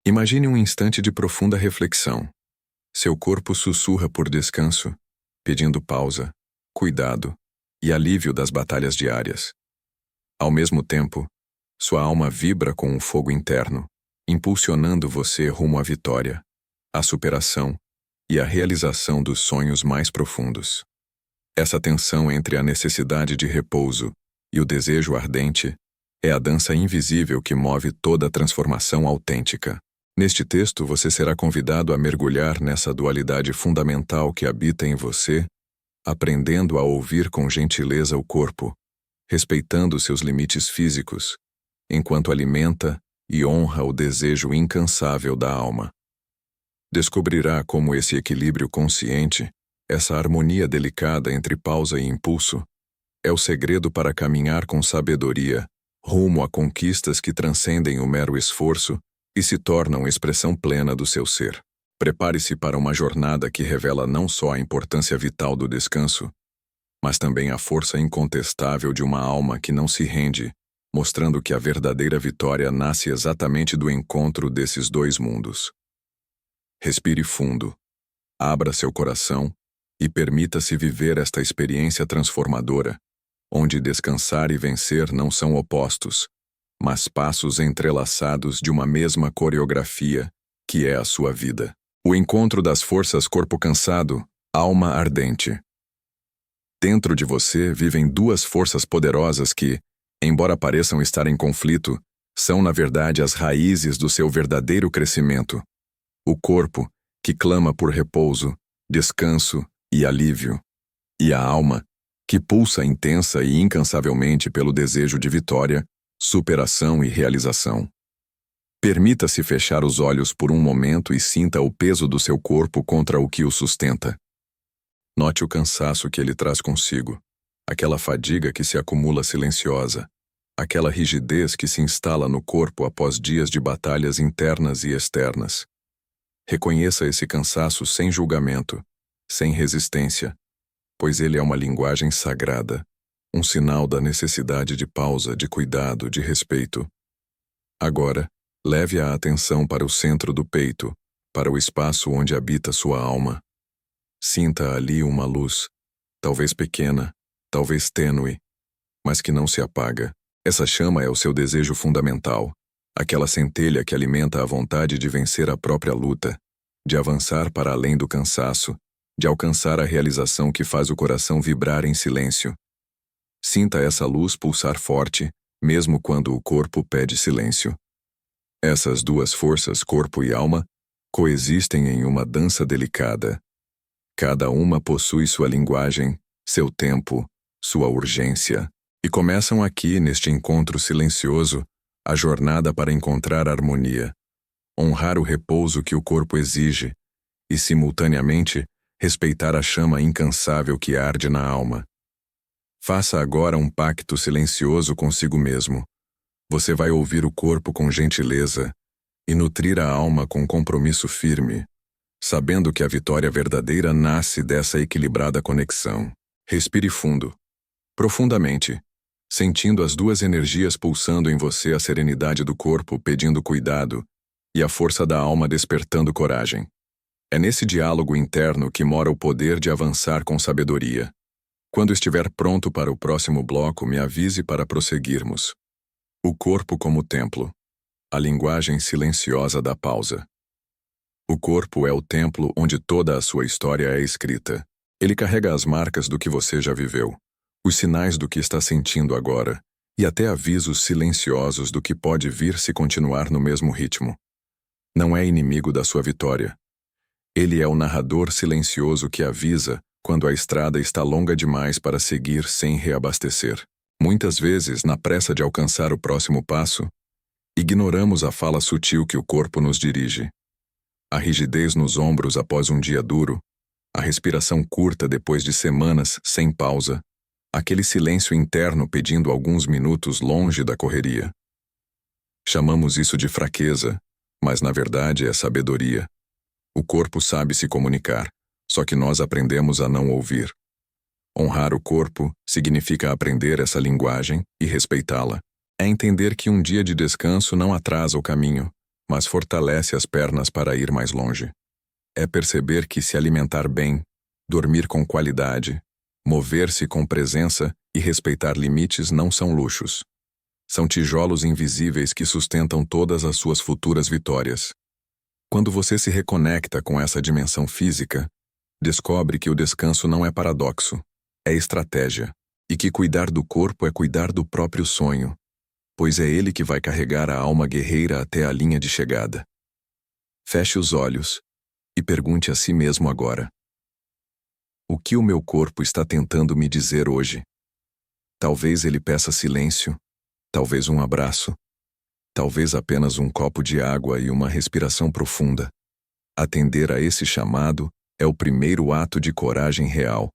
Imagine um instante de profunda reflexão. Seu corpo sussurra por descanso, pedindo pausa, cuidado e alívio das batalhas diárias. Ao mesmo tempo, sua alma vibra com um fogo interno, impulsionando você rumo à vitória, à superação e à realização dos sonhos mais profundos. Essa tensão entre a necessidade de repouso e o desejo ardente é a dança invisível que move toda a transformação autêntica. Neste texto, você será convidado a mergulhar nessa dualidade fundamental que habita em você, aprendendo a ouvir com gentileza o corpo, respeitando seus limites físicos, enquanto alimenta e honra o desejo incansável da alma. Descobrirá como esse equilíbrio consciente, essa harmonia delicada entre pausa e impulso, é o segredo para caminhar com sabedoria rumo a conquistas que transcendem o mero esforço e se tornam expressão plena do seu ser. Prepare-se para uma jornada que revela não só a importância vital do descanso, mas também a força incontestável de uma alma que não se rende, mostrando que a verdadeira vitória nasce exatamente do encontro desses dois mundos. Respire fundo, abra seu coração e permita-se viver esta experiência transformadora, onde descansar e vencer não são opostos, mas passos entrelaçados de uma mesma coreografia, que é a sua vida. O encontro das forças corpo cansado, alma ardente. Dentro de você vivem duas forças poderosas que, embora pareçam estar em conflito, são na verdade as raízes do seu verdadeiro crescimento. O corpo, que clama por repouso, descanso e alívio, e a alma, que pulsa intensa e incansavelmente pelo desejo de vitória, superação e realização. Permita-se fechar os olhos por um momento e sinta o peso do seu corpo contra o que o sustenta. Note o cansaço que ele traz consigo, aquela fadiga que se acumula silenciosa, aquela rigidez que se instala no corpo após dias de batalhas internas e externas. Reconheça esse cansaço sem julgamento, sem resistência, pois ele é uma linguagem sagrada, um sinal da necessidade de pausa, de cuidado, de respeito. Agora, leve a atenção para o centro do peito, para o espaço onde habita sua alma. Sinta ali uma luz, talvez pequena, talvez tênue, mas que não se apaga. Essa chama é o seu desejo fundamental, aquela centelha que alimenta a vontade de vencer a própria luta, de avançar para além do cansaço, de alcançar a realização que faz o coração vibrar em silêncio. Sinta essa luz pulsar forte, mesmo quando o corpo pede silêncio. Essas duas forças, corpo e alma, coexistem em uma dança delicada. Cada uma possui sua linguagem, seu tempo, sua urgência, e começam aqui, neste encontro silencioso, a jornada para encontrar harmonia, honrar o repouso que o corpo exige e, simultaneamente, respeitar a chama incansável que arde na alma. Faça agora um pacto silencioso consigo mesmo. Você vai ouvir o corpo com gentileza e nutrir a alma com compromisso firme, sabendo que a vitória verdadeira nasce dessa equilibrada conexão. Respire fundo, profundamente, sentindo as duas energias pulsando em você, a serenidade do corpo pedindo cuidado e a força da alma despertando coragem. É nesse diálogo interno que mora o poder de avançar com sabedoria. Quando estiver pronto para o próximo bloco, me avise para prosseguirmos. O corpo como templo. A linguagem silenciosa da pausa. O corpo é o templo onde toda a sua história é escrita. Ele carrega as marcas do que você já viveu, os sinais do que está sentindo agora, e até avisos silenciosos do que pode vir se continuar no mesmo ritmo. Não é inimigo da sua vitória. Ele é o narrador silencioso que avisa quando a estrada está longa demais para seguir sem reabastecer. Muitas vezes, na pressa de alcançar o próximo passo, ignoramos a fala sutil que o corpo nos dirige. A rigidez nos ombros após um dia duro, a respiração curta depois de semanas sem pausa, aquele silêncio interno pedindo alguns minutos longe da correria. Chamamos isso de fraqueza, mas na verdade é sabedoria. O corpo sabe se comunicar, só que nós aprendemos a não ouvir. Honrar o corpo significa aprender essa linguagem e respeitá-la. É entender que um dia de descanso não atrasa o caminho, mas fortalece as pernas para ir mais longe. É perceber que se alimentar bem, dormir com qualidade, mover-se com presença e respeitar limites não são luxos. São tijolos invisíveis que sustentam todas as suas futuras vitórias. Quando você se reconecta com essa dimensão física, descobre que o descanso não é paradoxo, é estratégia, e que cuidar do corpo é cuidar do próprio sonho, pois é ele que vai carregar a alma guerreira até a linha de chegada. Feche os olhos e pergunte a si mesmo agora: o que o meu corpo está tentando me dizer hoje? Talvez ele peça silêncio, talvez um abraço, talvez apenas um copo de água e uma respiração profunda. Atender a esse chamado é o primeiro ato de coragem real,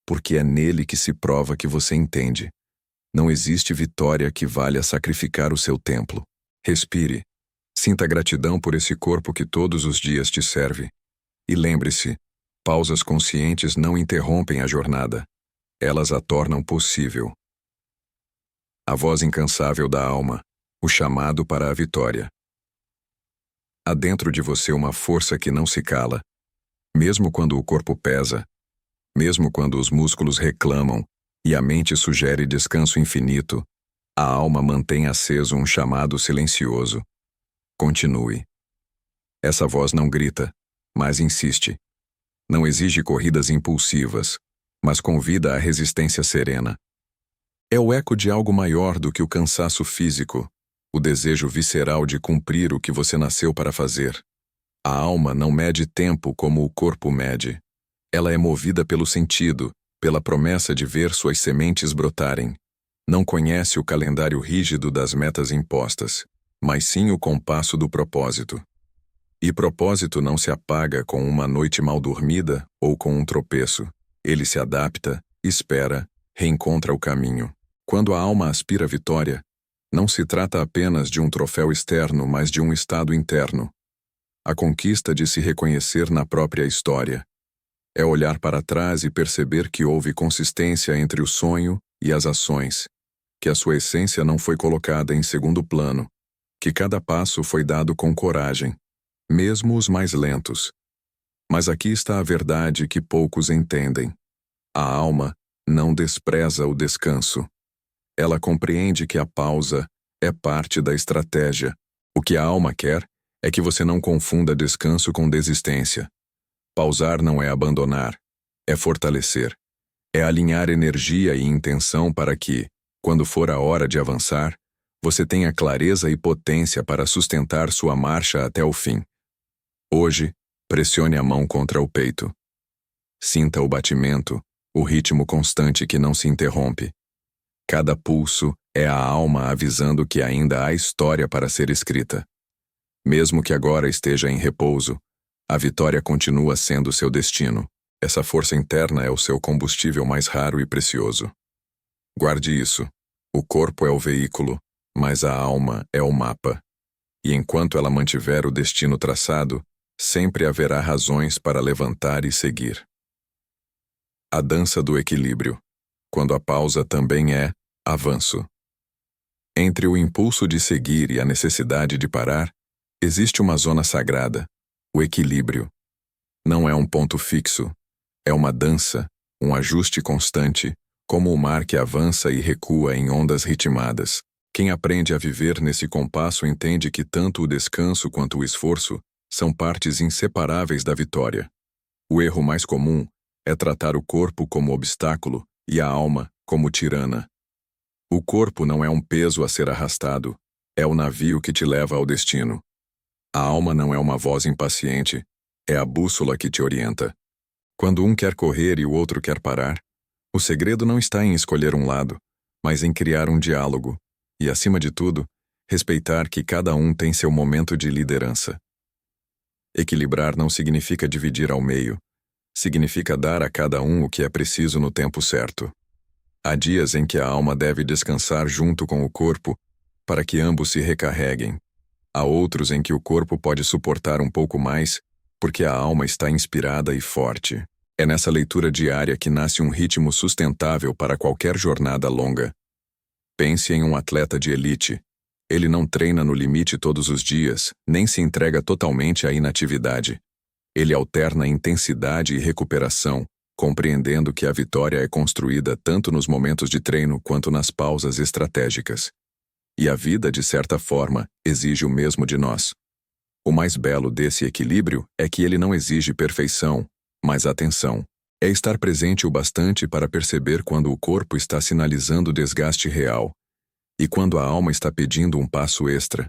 porque é nele que se prova que você entende. Não existe vitória que valha sacrificar o seu templo. Respire. Sinta gratidão por esse corpo que todos os dias te serve. E lembre-se, pausas conscientes não interrompem a jornada. Elas a tornam possível. A voz incansável da alma, o chamado para a vitória. Há dentro de você uma força que não se cala, mesmo quando o corpo pesa, mesmo quando os músculos reclamam e a mente sugere descanso infinito, a alma mantém aceso um chamado silencioso. Continue. Essa voz não grita, mas insiste. Não exige corridas impulsivas, mas convida à resistência serena. É o eco de algo maior do que o cansaço físico, o desejo visceral de cumprir o que você nasceu para fazer. A alma não mede tempo como o corpo mede. Ela é movida pelo sentido, pela promessa de ver suas sementes brotarem. Não conhece o calendário rígido das metas impostas, mas sim o compasso do propósito. E propósito não se apaga com uma noite mal dormida ou com um tropeço. Ele se adapta, espera, reencontra o caminho. Quando a alma aspira à vitória, não se trata apenas de um troféu externo, mas de um estado interno. A conquista de se reconhecer na própria história. É olhar para trás e perceber que houve consistência entre o sonho e as ações, que a sua essência não foi colocada em segundo plano, que cada passo foi dado com coragem, mesmo os mais lentos. Mas aqui está a verdade que poucos entendem. A alma não despreza o descanso. Ela compreende que a pausa é parte da estratégia. O que a alma quer é que você não confunda descanso com desistência. Pausar não é abandonar, é fortalecer. É alinhar energia e intenção para que, quando for a hora de avançar, você tenha clareza e potência para sustentar sua marcha até o fim. Hoje, pressione a mão contra o peito. Sinta o batimento, o ritmo constante que não se interrompe. Cada pulso é a alma avisando que ainda há história para ser escrita. Mesmo que agora esteja em repouso, a vitória continua sendo seu destino. Essa força interna é o seu combustível mais raro e precioso. Guarde isso. O corpo é o veículo, mas a alma é o mapa. E enquanto ela mantiver o destino traçado, sempre haverá razões para levantar e seguir. A dança do equilíbrio, quando a pausa também é avanço. Entre o impulso de seguir e a necessidade de parar, existe uma zona sagrada, o equilíbrio. Não é um ponto fixo, é uma dança, um ajuste constante, como o mar que avança e recua em ondas ritmadas. Quem aprende a viver nesse compasso entende que tanto o descanso quanto o esforço são partes inseparáveis da vitória. O erro mais comum é tratar o corpo como obstáculo e a alma como tirana. O corpo não é um peso a ser arrastado, é o navio que te leva ao destino. A alma não é uma voz impaciente, é a bússola que te orienta. Quando um quer correr e o outro quer parar, o segredo não está em escolher um lado, mas em criar um diálogo e, acima de tudo, respeitar que cada um tem seu momento de liderança. Equilibrar não significa dividir ao meio, significa dar a cada um o que é preciso no tempo certo. Há dias em que a alma deve descansar junto com o corpo para que ambos se recarreguem. Há outros em que o corpo pode suportar um pouco mais porque a alma está inspirada e forte. É nessa leitura diária que nasce um ritmo sustentável para qualquer jornada longa. Pense em um atleta de elite. Ele não treina no limite todos os dias, nem se entrega totalmente à inatividade. Ele alterna intensidade e recuperação, compreendendo que a vitória é construída tanto nos momentos de treino quanto nas pausas estratégicas. E a vida, de certa forma, exige o mesmo de nós. O mais belo desse equilíbrio é que ele não exige perfeição, mas atenção. É estar presente o bastante para perceber quando o corpo está sinalizando desgaste real e quando a alma está pedindo um passo extra.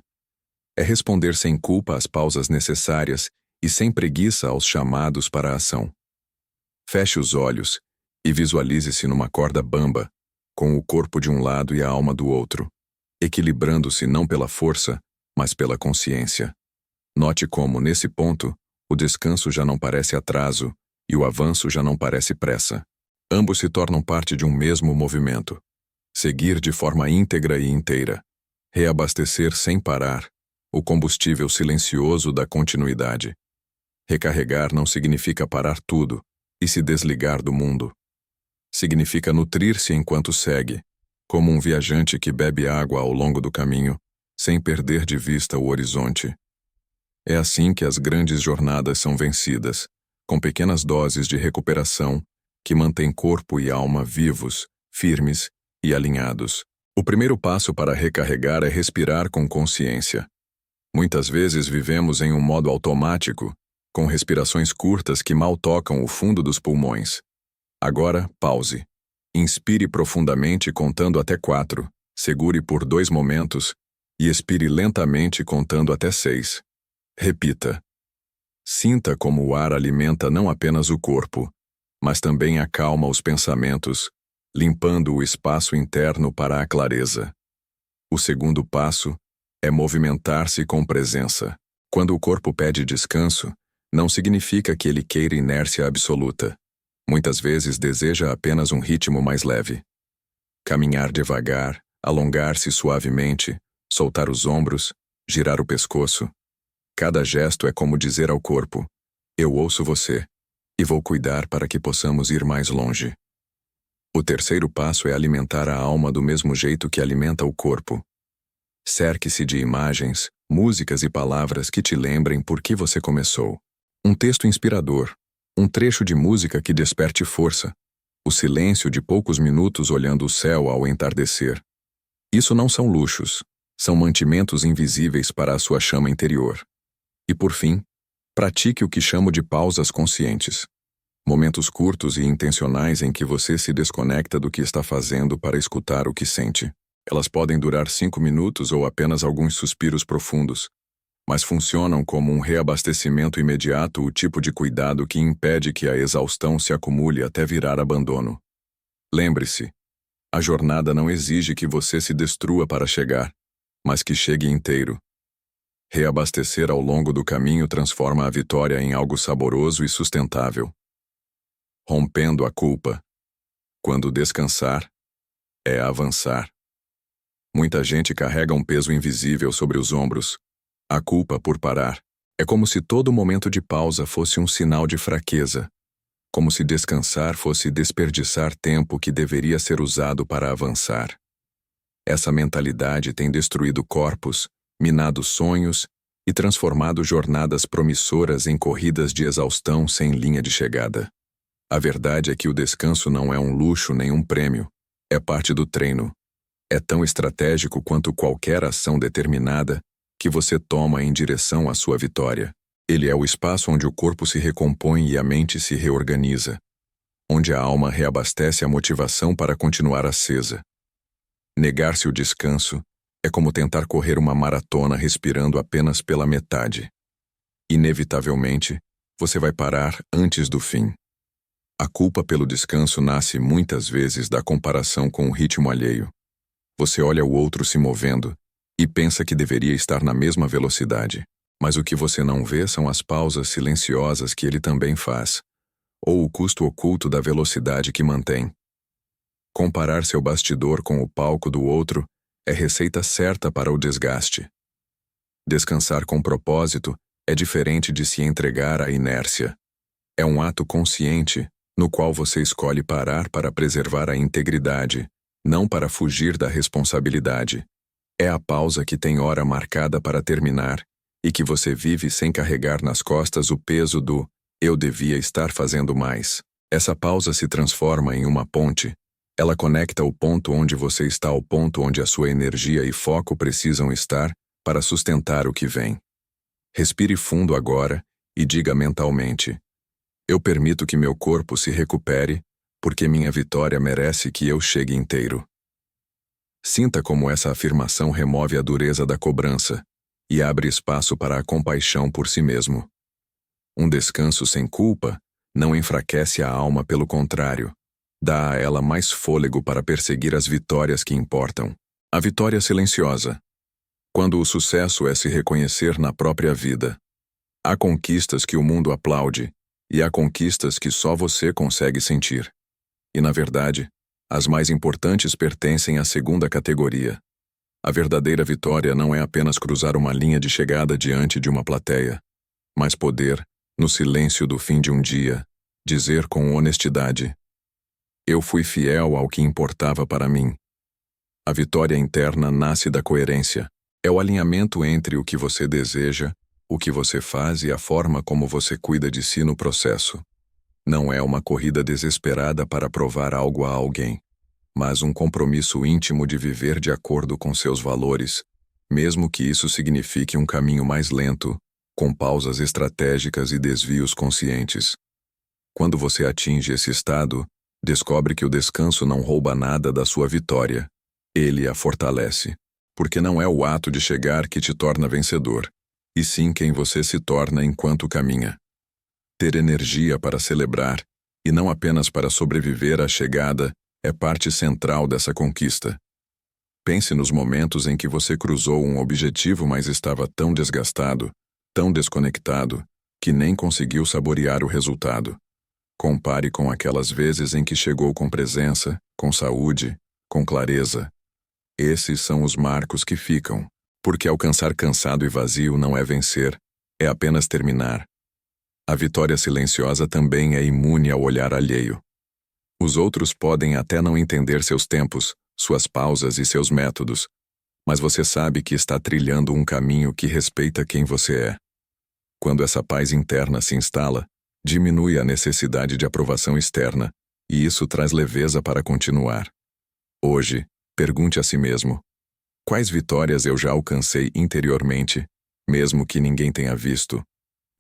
É responder sem culpa às pausas necessárias e sem preguiça aos chamados para a ação. Feche os olhos e visualize-se numa corda bamba, com o corpo de um lado e a alma do outro, equilibrando-se não pela força, mas pela consciência. Note como, nesse ponto, o descanso já não parece atraso e o avanço já não parece pressa. Ambos se tornam parte de um mesmo movimento. Seguir de forma íntegra e inteira. Reabastecer sem parar. O combustível silencioso da continuidade. Recarregar não significa parar tudo e se desligar do mundo. Significa nutrir-se enquanto segue, como um viajante que bebe água ao longo do caminho, sem perder de vista o horizonte. É assim que as grandes jornadas são vencidas, com pequenas doses de recuperação que mantêm corpo e alma vivos, firmes e alinhados. O primeiro passo para recarregar é respirar com consciência. Muitas vezes vivemos em um modo automático, com respirações curtas que mal tocam o fundo dos pulmões. Agora, pause. Inspire profundamente contando até 4, segure por 2 momentos e expire lentamente contando até 6. Repita. Sinta como o ar alimenta não apenas o corpo, mas também acalma os pensamentos, limpando o espaço interno para a clareza. O segundo passo é movimentar-se com presença. Quando o corpo pede descanso, não significa que ele queira inércia absoluta. Muitas vezes deseja apenas um ritmo mais leve. Caminhar devagar, alongar-se suavemente, soltar os ombros, girar o pescoço. Cada gesto é como dizer ao corpo: eu ouço você, e vou cuidar para que possamos ir mais longe. O terceiro passo é alimentar a alma do mesmo jeito que alimenta o corpo. Cerque-se de imagens, músicas e palavras que te lembrem por que você começou. Um texto inspirador, um trecho de música que desperte força, o silêncio de poucos minutos olhando o céu ao entardecer. Isso não são luxos, são mantimentos invisíveis para a sua chama interior. E por fim, pratique o que chamo de pausas conscientes. Momentos curtos e intencionais em que você se desconecta do que está fazendo para escutar o que sente. Elas podem durar 5 minutos ou apenas alguns suspiros profundos, mas funcionam como um reabastecimento imediato, o tipo de cuidado que impede que a exaustão se acumule até virar abandono. Lembre-se, a jornada não exige que você se destrua para chegar, mas que chegue inteiro. Reabastecer ao longo do caminho transforma a vitória em algo saboroso e sustentável. Rompendo a culpa. Quando descansar, é avançar. Muita gente carrega um peso invisível sobre os ombros. A culpa por parar. É como se todo momento de pausa fosse um sinal de fraqueza. Como se descansar fosse desperdiçar tempo que deveria ser usado para avançar. Essa mentalidade tem destruído corpos, minado sonhos e transformado jornadas promissoras em corridas de exaustão sem linha de chegada. A verdade é que o descanso não é um luxo nem um prêmio, é parte do treino. É tão estratégico quanto qualquer ação determinada que você toma em direção à sua vitória. Ele é o espaço onde o corpo se recompõe e a mente se reorganiza, onde a alma reabastece a motivação para continuar acesa. Negar-se o descanso é como tentar correr uma maratona respirando apenas pela metade. Inevitavelmente, você vai parar antes do fim. A culpa pelo descanso nasce muitas vezes da comparação com o ritmo alheio. Você olha o outro se movendo e pensa que deveria estar na mesma velocidade, mas o que você não vê são as pausas silenciosas que ele também faz, ou o custo oculto da velocidade que mantém. Comparar seu bastidor com o palco do outro é receita certa para o desgaste. Descansar com propósito é diferente de se entregar à inércia. É um ato consciente, no qual você escolhe parar para preservar a integridade, não para fugir da responsabilidade. É a pausa que tem hora marcada para terminar e que você vive sem carregar nas costas o peso do "eu devia estar fazendo mais". Essa pausa se transforma em uma ponte. Ela conecta o ponto onde você está ao ponto onde a sua energia e foco precisam estar para sustentar o que vem. Respire fundo agora e diga mentalmente: eu permito que meu corpo se recupere, porque minha vitória merece que eu chegue inteiro. Sinta como essa afirmação remove a dureza da cobrança e abre espaço para a compaixão por si mesmo. Um descanso sem culpa não enfraquece a alma, pelo contrário, dá a ela mais fôlego para perseguir as vitórias que importam. A vitória silenciosa. Quando o sucesso é se reconhecer na própria vida. Há conquistas que o mundo aplaude e há conquistas que só você consegue sentir. E, na verdade, as mais importantes pertencem à segunda categoria. A verdadeira vitória não é apenas cruzar uma linha de chegada diante de uma plateia, mas poder, no silêncio do fim de um dia, dizer com honestidade: eu fui fiel ao que importava para mim. A vitória interna nasce da coerência. É o alinhamento entre o que você deseja, o que você faz e a forma como você cuida de si no processo. Não é uma corrida desesperada para provar algo a alguém, mas um compromisso íntimo de viver de acordo com seus valores, mesmo que isso signifique um caminho mais lento, com pausas estratégicas e desvios conscientes. Quando você atinge esse estado, descobre que o descanso não rouba nada da sua vitória. Ele a fortalece. Porque não é o ato de chegar que te torna vencedor, e sim quem você se torna enquanto caminha. Ter energia para celebrar, e não apenas para sobreviver à chegada, é parte central dessa conquista. Pense nos momentos em que você cruzou um objetivo, mas estava tão desgastado, tão desconectado, que nem conseguiu saborear o resultado. Compare com aquelas vezes em que chegou com presença, com saúde, com clareza. Esses são os marcos que ficam, porque alcançar cansado e vazio não é vencer, é apenas terminar. A vitória silenciosa também é imune ao olhar alheio. Os outros podem até não entender seus tempos, suas pausas e seus métodos, mas você sabe que está trilhando um caminho que respeita quem você é. Quando essa paz interna se instala, diminui a necessidade de aprovação externa, e isso traz leveza para continuar. Hoje, pergunte a si mesmo: quais vitórias eu já alcancei interiormente, mesmo que ninguém tenha visto?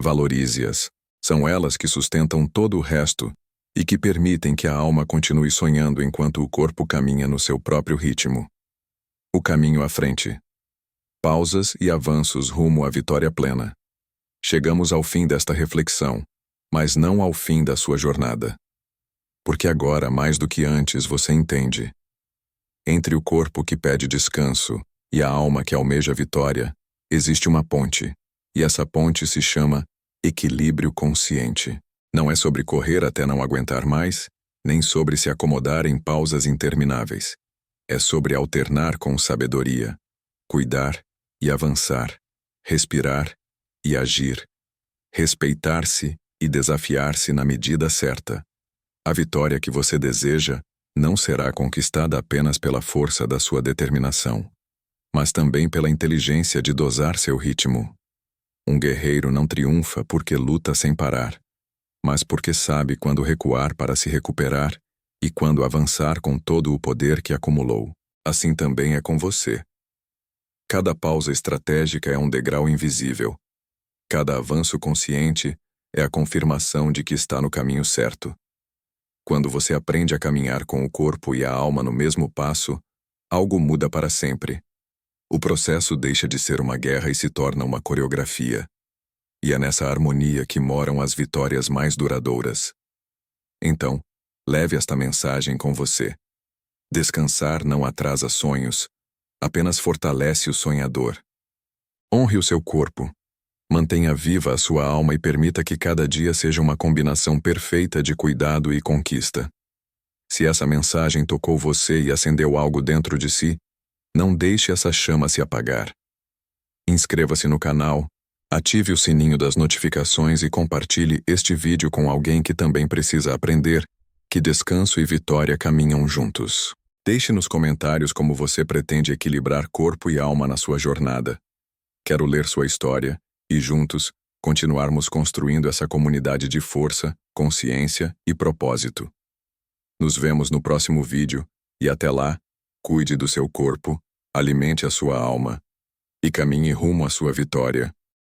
Valorize-as. São elas que sustentam todo o resto e que permitem que a alma continue sonhando enquanto o corpo caminha no seu próprio ritmo. O caminho à frente. Pausas e avanços rumo à vitória plena. Chegamos ao fim desta reflexão, mas não ao fim da sua jornada. Porque agora, mais do que antes, você entende. Entre o corpo que pede descanso e a alma que almeja vitória, existe uma ponte, e essa ponte se chama equilíbrio consciente. Não é sobre correr até não aguentar mais, nem sobre se acomodar em pausas intermináveis. É sobre alternar com sabedoria, cuidar e avançar, respirar e agir, respeitar-se e desafiar-se na medida certa. A vitória que você deseja não será conquistada apenas pela força da sua determinação, mas também pela inteligência de dosar seu ritmo. Um guerreiro não triunfa porque luta sem parar, mas porque sabe quando recuar para se recuperar e quando avançar com todo o poder que acumulou. Assim também é com você. Cada pausa estratégica é um degrau invisível. Cada avanço consciente é a confirmação de que está no caminho certo. Quando você aprende a caminhar com o corpo e a alma no mesmo passo, algo muda para sempre. O processo deixa de ser uma guerra e se torna uma coreografia. E é nessa harmonia que moram as vitórias mais duradouras. Então, leve esta mensagem com você. Descansar não atrasa sonhos, apenas fortalece o sonhador. Honre o seu corpo. Mantenha viva a sua alma e permita que cada dia seja uma combinação perfeita de cuidado e conquista. Se essa mensagem tocou você e acendeu algo dentro de si, não deixe essa chama se apagar. Inscreva-se no canal, ative o sininho das notificações e compartilhe este vídeo com alguém que também precisa aprender que descanso e vitória caminham juntos. Deixe nos comentários como você pretende equilibrar corpo e alma na sua jornada. Quero ler sua história e, juntos, continuarmos construindo essa comunidade de força, consciência e propósito. Nos vemos no próximo vídeo e até lá, cuide do seu corpo, alimente a sua alma e caminhe rumo à sua vitória.